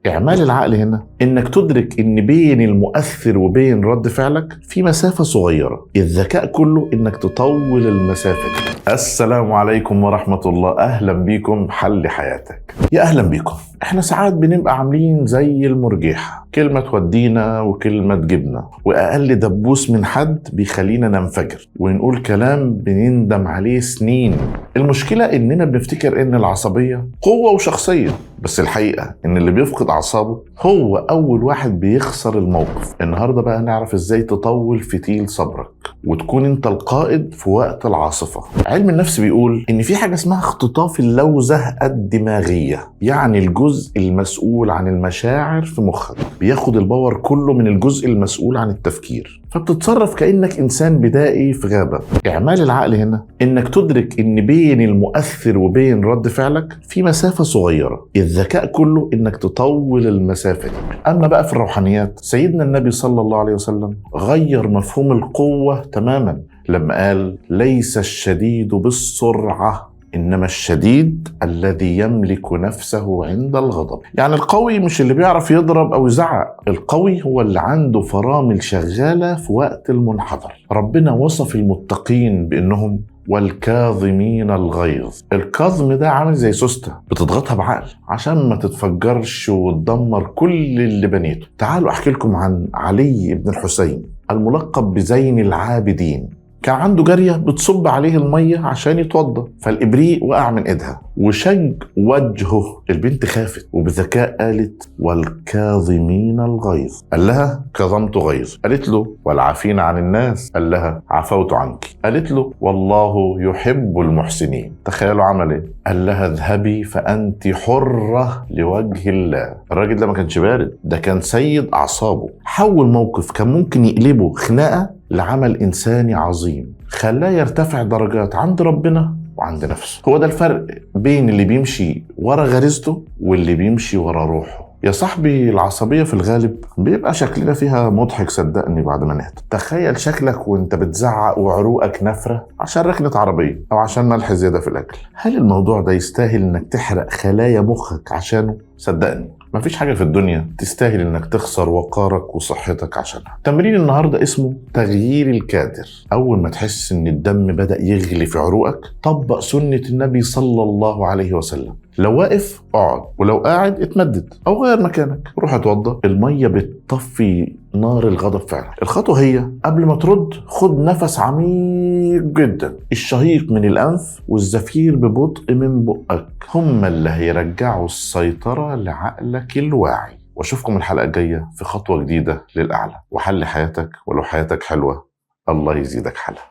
إعمال العقل هنا إنك تدرك إن بين المؤثر وبين رد فعلك في مسافة صغيرة. الذكاء كله إنك تطول المسافة دي. السلام عليكم ورحمة الله، أهلا بيكم حل حياتك. يا أهلا بيكم. إحنا ساعات بنبقى عاملين زي المرجيحة، كلمة تودينا وكلمة تجيبنا، وأقل دبوس من حد بيخلينا ننفجر ونقول كلام بنندم عليه سنين. المشكلة إننا بنفتكر إن العصبية قوة وشخصية، بس الحقيقة إن اللي بيفقد أعصابه هو أول واحد بيخسر الموقف. النهاردة بقى نعرف إزاي تطول فتيل صبرك وتكون أنت القائد في وقت العاصفة. علم النفس بيقول إن في حاجة اسمها اختطاف اللوزة الدماغية، يعني الجزء المسؤول عن المشاعر في مخك بياخد الباور كله من الجزء المسؤول عن التفكير، فبتتصرف كأنك إنسان بدائي في غابة. إعمال العقل هنا إنك تدرك إن بين المؤثر وبين رد فعلك في مسافة صغيرة. الذكاء كله إنك تطول المسافة دي. أما بقى في الروحانيات، سيدنا النبي صلى الله عليه وسلم غير مفهوم القوة تماما لما قال: ليس الشديد بالسرعة، إنما الشديد الذي يملك نفسه عند الغضب. يعني القوي مش اللي بيعرف يضرب أو يزعق، القوي هو اللي عنده فرامل شغالة في وقت المنحدر. ربنا وصف المتقين بأنهم والكاظمين الغيظ. الكظم ده عامل زي سوستة بتضغطها بعقل عشان ما تتفجرش وتدمر كل اللي بنيته. تعالوا أحكي لكم عن علي بن الحسين الملقب بزين العابدين. كان عنده جارية بتصب عليه المية عشان يتوضى، فالإبريق وقع من إيدها وشج وجهه. البنت خافت وبذكاء قالت: والكاظمين الغيظ. قال لها: كظمت غيظ. قالت له: والعافين عن الناس. قال لها: عفوت عنك. قالت له: والله يحب المحسنين. تخيلوا عمل ايه؟ قال لها: اذهبي فأنت حرة لوجه الله. الراجل ده ما كانش بارد، ده كان سيد أعصابه. حول موقف كان ممكن يقلبه خناقة لعمل إنساني عظيم، خلاه يرتفع درجات عند ربنا وعند نفسه. هو ده الفرق بين اللي بيمشي ورا غريزته واللي بيمشي ورا روحه. يا صاحبي، العصبية في الغالب بيبقى شكلنا فيها مضحك، صدقني بعد ما نهت. تخيل شكلك وانت بتزعق وعروقك نفرة عشان ركنة عربية أو عشان ملح زيادة في الأكل. هل الموضوع ده يستاهل انك تحرق خلايا مخك عشانه؟ صدقني مفيش حاجة في الدنيا تستاهل انك تخسر وقارك وصحتك عشانها. تمرين النهاردة اسمه تغيير الكادر. اول ما تحس ان الدم بدأ يغلي في عروقك، طبق سنة النبي صلى الله عليه وسلم. لو واقف اقعد، ولو قاعد اتمدد او غير مكانك. روح اتوضى. المية بتطفي نار الغضب فعلا. الخطوة هي: قبل ما ترد خد نفس عميق جدا، الشهيق من الأنف والزفير ببطء من بقك، هما اللي هيرجعوا السيطرة لعقلك الواعي. واشوفكم الحلقة الجاية في خطوة جديدة للأعلى وحل حياتك. ولو حياتك حلوة، الله يزيدك حلا.